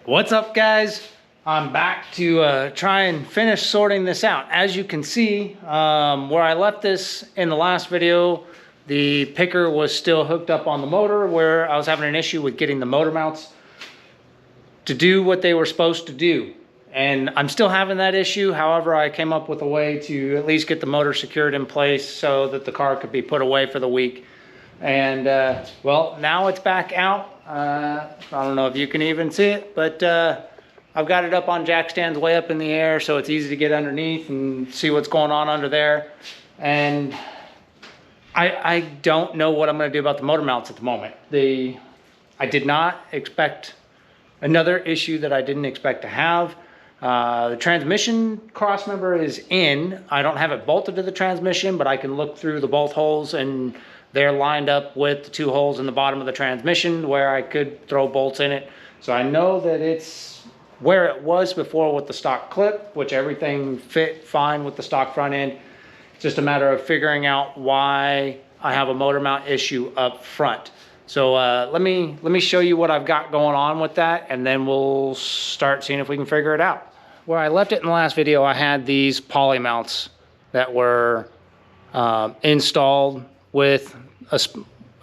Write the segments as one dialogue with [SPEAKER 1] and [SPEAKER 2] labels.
[SPEAKER 1] What's up, guys? I'm back to try and finish sorting this out. As you can see, where I left this in the last video, the picker was still hooked up on the motor, where I was having an issue with getting the motor mounts to do what they were supposed to do. And I'm still having that issue. However, I came up with a way to at least get the motor secured in place so that the car could be put away for the week. And well, now it's back out. I don't know if you can even see it, but I've got it up on jack stands way up in the air, so it's easy to get underneath and see what's going on under there. And I don't know what I'm going to do about the motor mounts at the moment. I did not expect another issue that I didn't expect to have. The transmission cross member is in. I don't have it bolted to the transmission, but I can look through the bolt holes and they're lined up with the two holes in the bottom of the transmission where I could throw bolts in it. So I know that it's where it was before with the stock clip, which everything fit fine with the stock front end. It's just a matter of figuring out why I have a motor mount issue up front. So let me show you what I've got going on with that, and then we'll start seeing if we can figure it out. Where I left it in the last video, I had these poly mounts that were installed with a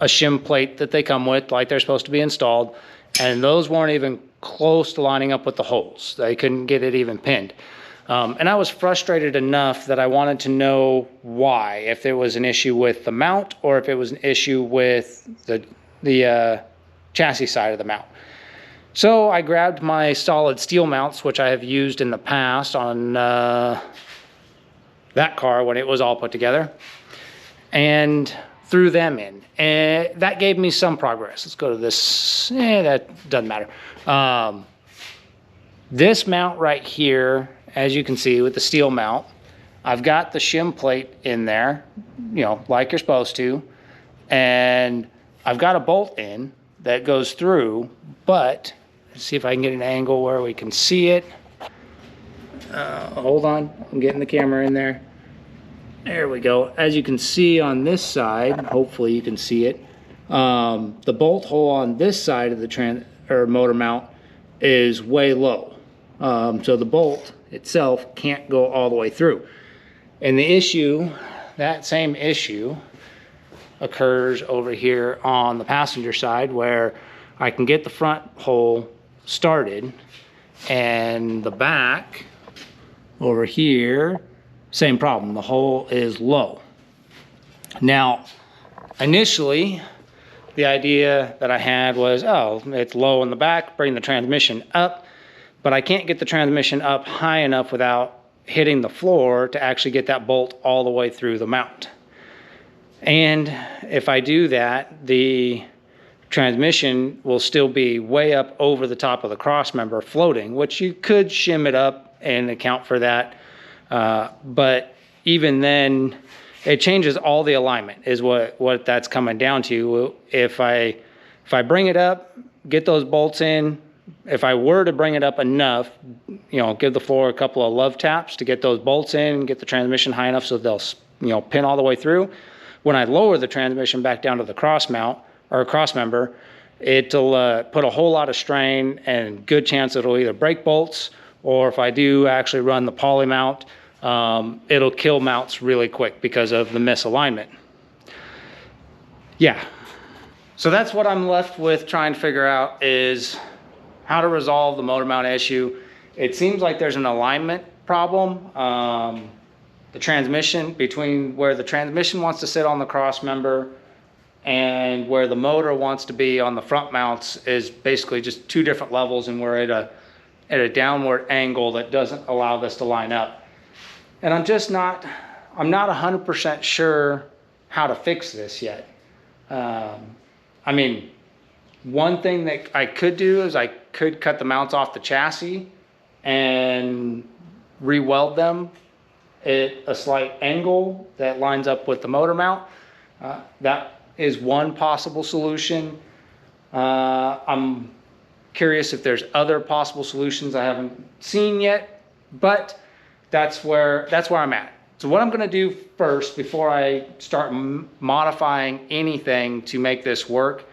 [SPEAKER 1] shim plate that they come with, like they're supposed to be installed, and those weren't even close to lining up with the holes. They couldn't get it even pinned. And I was frustrated enough that I wanted to know why, if there was an issue with the mount or if it was an issue with the chassis side of the mount. So I grabbed my solid steel mounts, which I have used in the past on that car when it was all put together, and threw them in. And that gave me some progress. Let's go to this. That doesn't matter. This mount right here, as you can see with the steel mount, I've got the shim plate in there, you know, like you're supposed to, and I've got a bolt in that goes through, but let's see if I can get an angle where we can see it. Hold on, I'm getting the camera in there. There we go. As you can see on this side, hopefully you can see it, the bolt hole on this side of the motor mount is way low. So the bolt itself can't go all the way through. And the issue, that same issue, occurs over here on the passenger side, where I can get the front hole started and the back over here, same problem. The hole is low. Now, initially, the idea that I had was, oh, it's low in the back, bring the transmission up, but I can't get the transmission up high enough without hitting the floor to actually get that bolt all the way through the mount. And if I do that, the transmission will still be way up over the top of the cross member floating, which you could shim it up and account for that. But even then, it changes all the alignment is what that's coming down to. If I bring it up, get those bolts in, if I were to bring it up enough, you know, give the floor a couple of love taps to get those bolts in, get the transmission high enough so they'll, you know, pin all the way through. When I lower the transmission back down to the cross mount or cross member, it'll put a whole lot of strain, and good chance it'll either break bolts, or if I do actually run the poly mount, it'll kill mounts really quick because of the misalignment. Yeah. So that's what I'm left with trying to figure out, is how to resolve the motor mount issue. It seems like there's an alignment problem. The transmission, between where the transmission wants to sit on the cross member and where the motor wants to be on the front mounts, is basically just two different levels, and we're at a downward angle that doesn't allow this to line up. And I'm not 100% sure how to fix this yet. I mean, one thing that I could do is I could cut the mounts off the chassis and re-weld them at a slight angle that lines up with the motor mount. That is one possible solution. I'm curious if there's other possible solutions I haven't seen yet, but that's where I'm at. So what I'm gonna do first, before I start modifying anything to make this work,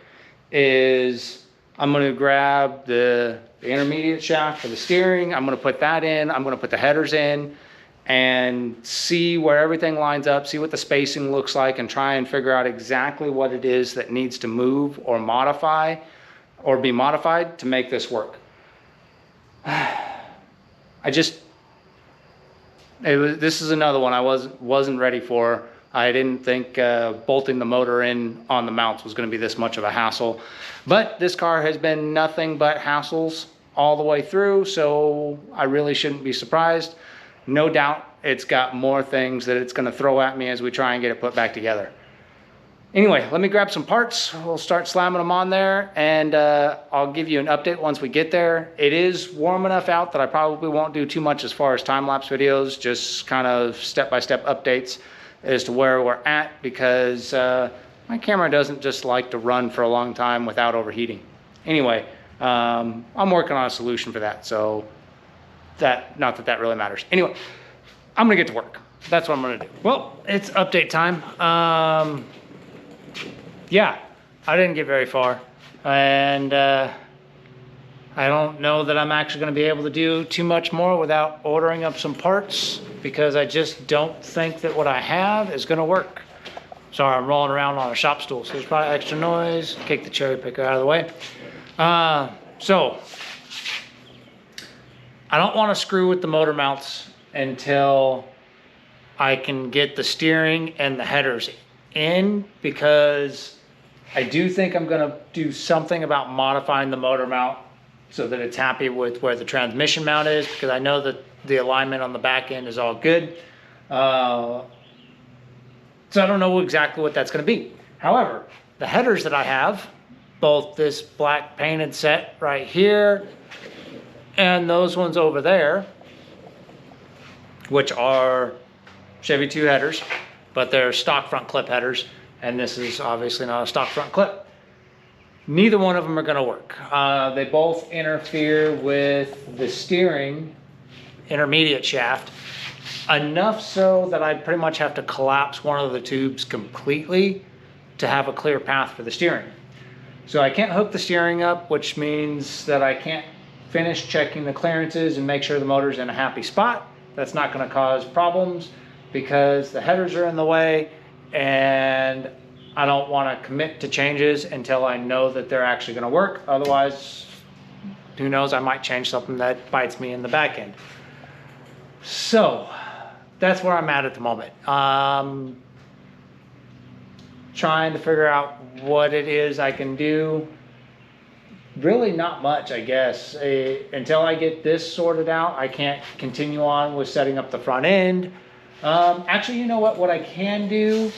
[SPEAKER 1] is I'm gonna grab the intermediate shaft for the steering. I'm gonna put that in. I'm gonna put the headers in and see where everything lines up, see what the spacing looks like, and try and figure out exactly what it is that needs to move or modify or be modified to make this work. This is another one I wasn't ready for. I didn't think bolting the motor in on the mounts was going to be this much of a hassle, but this car has been nothing but hassles all the way through, so I really shouldn't be surprised. No doubt it's got more things that it's going to throw at me as we try and get it put back together. Anyway, let me grab some parts. We'll start slamming them on there, and I'll give you an update once we get there. It is warm enough out that I probably won't do too much as far as time-lapse videos, just kind of step-by-step updates as to where we're at, because my camera doesn't just like to run for a long time without overheating. Anyway, I'm working on a solution for that, so not that that really matters. Anyway, I'm gonna get to work. That's what I'm gonna do. Well, it's update time. Yeah, I didn't get very far, and I don't know that I'm actually going to be able to do too much more without ordering up some parts, because I just don't think that what I have is going to work. Sorry, I'm rolling around on a shop stool, so there's probably extra noise. Kick the cherry picker out of the way. So I don't want to screw with the motor mounts until I can get the steering and the headers in, because I do think I'm going to do something about modifying the motor mount so that it's happy with where the transmission mount is, because I know that the alignment on the back end is all good. So I don't know exactly what that's going to be. However, the headers that I have, both this black painted set right here and those ones over there, which are Chevy II headers, but they're stock front clip headers, and this is obviously not a stock front clip. Neither one of them are going to work. They both interfere with the steering intermediate shaft, enough so that I'd pretty much have to collapse one of the tubes completely to have a clear path for the steering. So I can't hook the steering up, which means that I can't finish checking the clearances and make sure the motor's in a happy spot. That's not going to cause problems, because the headers are in the way, and I don't want to commit to changes until I know that they're actually going to work. Otherwise, who knows, I might change something that bites me in the back end. So that's where I'm at the moment. Trying to figure out what it is I can do. Really not much, I guess. Until I get this sorted out, I can't continue on with setting up the front end. Actually, you know what I can do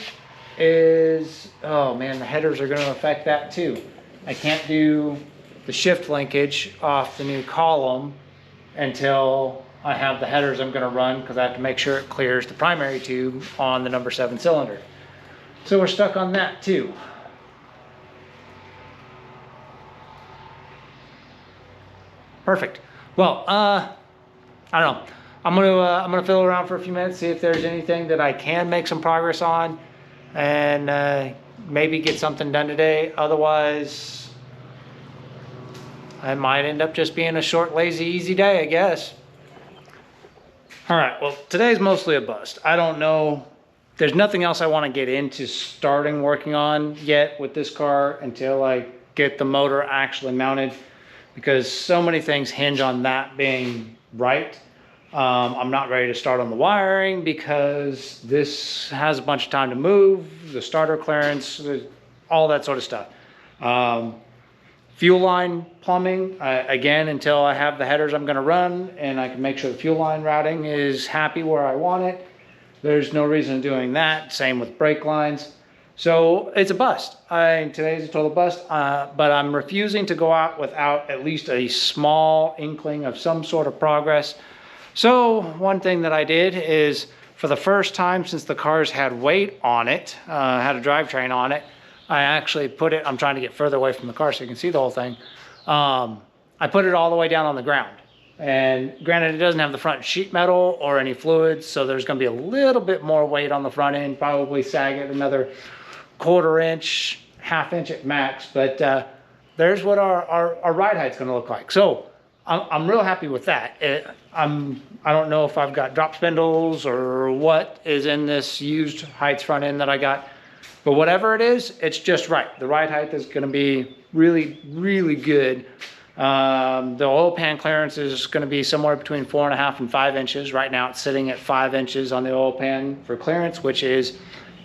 [SPEAKER 1] is, oh man, the headers are going to affect that too. I can't do the shift linkage off the new column until I have the headers I'm going to run, because I have to make sure it clears the primary tube on the number 7 cylinder. So we're stuck on that too. Perfect. Well, I don't know. I'm gonna fiddle around for a few minutes, see if there's anything that I can make some progress on, and maybe get something done today. Otherwise, I might end up just being a short, lazy, easy day, I guess. All right, well, today's mostly a bust. I don't know. There's nothing else I want to get into starting working on yet with this car until I get the motor actually mounted, because so many things hinge on that being right. I'm not ready to start on the wiring because this has a bunch of time to move, the starter clearance, all that sort of stuff. Fuel line plumbing, again, until I have the headers I'm going to run and I can make sure the fuel line routing is happy where I want it, there's no reason in doing that. Same with brake lines. So it's a bust. Today's a total bust, but I'm refusing to go out without at least a small inkling of some sort of progress. So one thing that I did is, for the first time since the car's had weight on it, had a drivetrain on it, I actually put it, I'm trying to get further away from the car so you can see the whole thing. I put it all the way down on the ground. And granted, it doesn't have the front sheet metal or any fluids, so there's going to be a little bit more weight on the front end, probably sag it another 1/4 inch, 1/2 inch at max. But there's what our ride height's gonna look like. So I'm real happy with that. I don't know if I've got drop spindles or what is in this used Heidts front end that I got, but whatever it is, it's just right. The ride height is gonna be really, really good. The oil pan clearance is going to be somewhere between 4.5 and 5 inches. Right now it's sitting at 5 inches on the oil pan for clearance, which is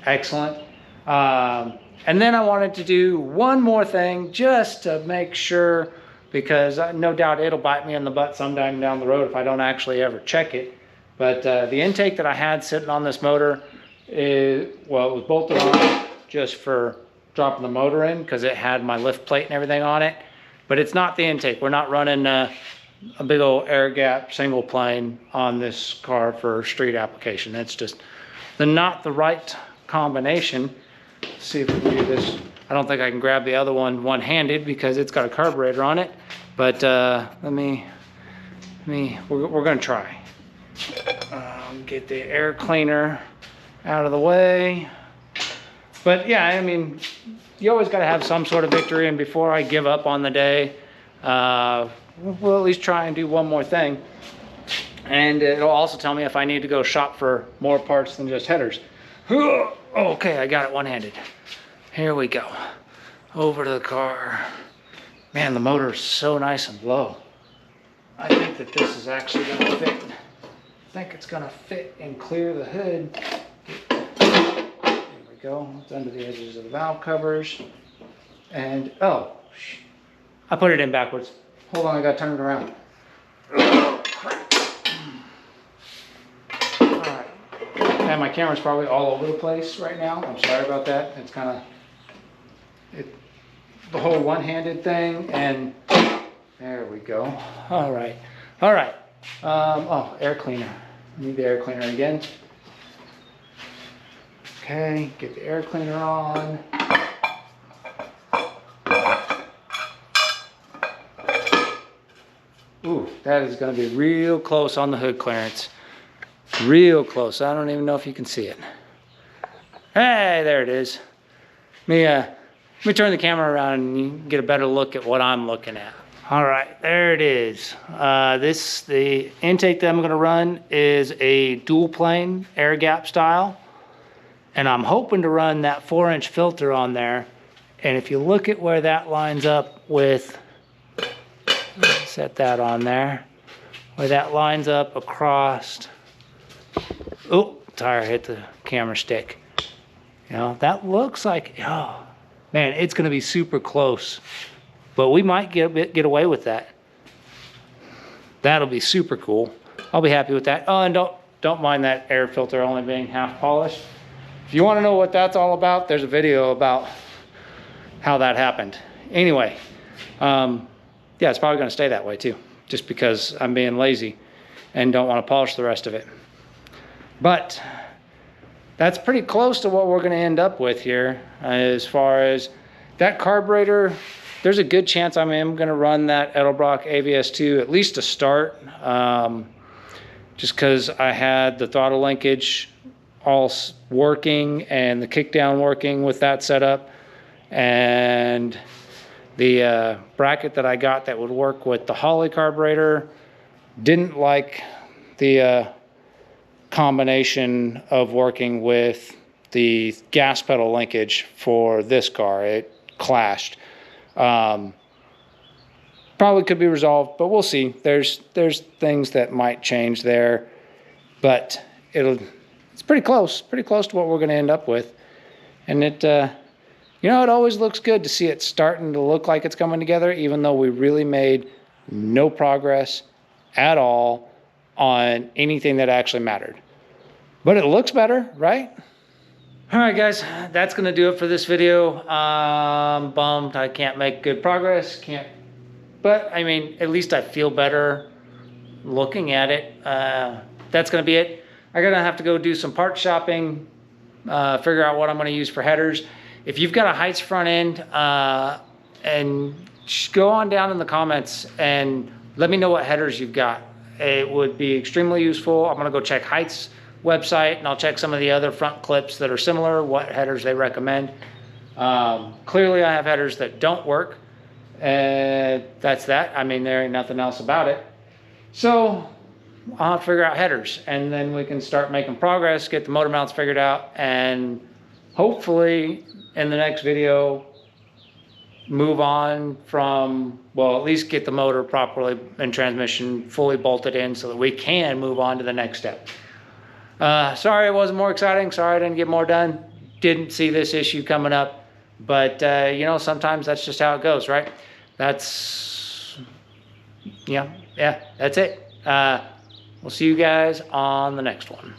[SPEAKER 1] excellent. And then I wanted to do one more thing just to make sure, because no doubt it'll bite me in the butt sometime down the road if I don't actually ever check it. But the intake that I had sitting on this motor is, well, it was bolted on just for dropping the motor in because it had my lift plate and everything on it. But it's not the intake. We're not running a big old air gap single plane on this car for street application. It's just not the right combination. Let's see if we can do this. I don't think I can grab the other one one-handed because it's got a carburetor on it. But we're gonna try. Get the air cleaner out of the way. But yeah, I mean, you always got to have some sort of victory, and before I give up on the day, we'll at least try and do one more thing. And it'll also tell me if I need to go shop for more parts than just headers. Okay, I got it one-handed. Here we go. Over to the car. Man, the motor is so nice and low. I think that this is actually going to fit. I think it's going to fit and clear the hood. Go. It's under the edges of the valve covers. And oh, I put it in backwards. Hold on, I gotta turn it around. Oh, crap. All right. And my camera's probably all over the place right now. I'm sorry about that. It's kind of the whole one-handed thing. And there we go. All right. All right. Oh, air cleaner. I need the air cleaner again. Okay, get the air cleaner on. Ooh, that is going to be real close on the hood clearance. Real close. I don't even know if you can see it. Hey, there it is. Let me turn the camera around and you can get a better look at what I'm looking at. All right, there it is. The intake that I'm going to run is a dual plane air gap style. And I'm hoping to run that 4-inch filter on there. And if you look at where that lines up with, set that on there, where that lines up across, oh, tire hit the camera stick. You know, that looks like, oh, man, it's gonna be super close. But we might get away with that. That'll be super cool. I'll be happy with that. Oh, and don't mind that air filter only being half polished. If you want to know what that's all about, there's a video about how that happened. Anyway, yeah, it's probably going to stay that way too, just because I'm being lazy and don't want to polish the rest of it. But that's pretty close to what we're going to end up with here. As far as that carburetor, there's a good chance I am going to run that Edelbrock AVS2 at least to start, just because I had the throttle linkage all working and the kickdown working with that setup, and the bracket that I got that would work with the Holley carburetor didn't like the combination of working with the gas pedal linkage for this car. It clashed. Probably could be resolved, but we'll see. There's things that might change there, but it's pretty close to what we're going to end up with. And it, you know, it always looks good to see it starting to look like it's coming together, even though we really made no progress at all on anything that actually mattered. But it looks better, right? All right, guys, that's going to do it for this video. I'm bummed I can't make good progress. But I mean, at least I feel better looking at it. That's going to be it. I'm going to have to go do some part shopping, figure out what I'm going to use for headers. If you've got a Heidts front end, and go on down in the comments and let me know what headers you've got. It would be extremely useful. I'm going to go check Heidts' website, and I'll check some of the other front clips that are similar, what headers they recommend. Clearly I have headers that don't work, That's that. I mean, there ain't nothing else about it. So I'll have to figure out headers, and then we can start making progress, get the motor mounts figured out, and hopefully in the next video move on from, well, at least get the motor properly and transmission fully bolted in so that we can move on to the next step. Sorry it wasn't more exciting. Sorry I didn't get more done. Didn't see this issue coming up. But, you know, sometimes that's just how it goes, right? That's, yeah, that's it. We'll see you guys on the next one.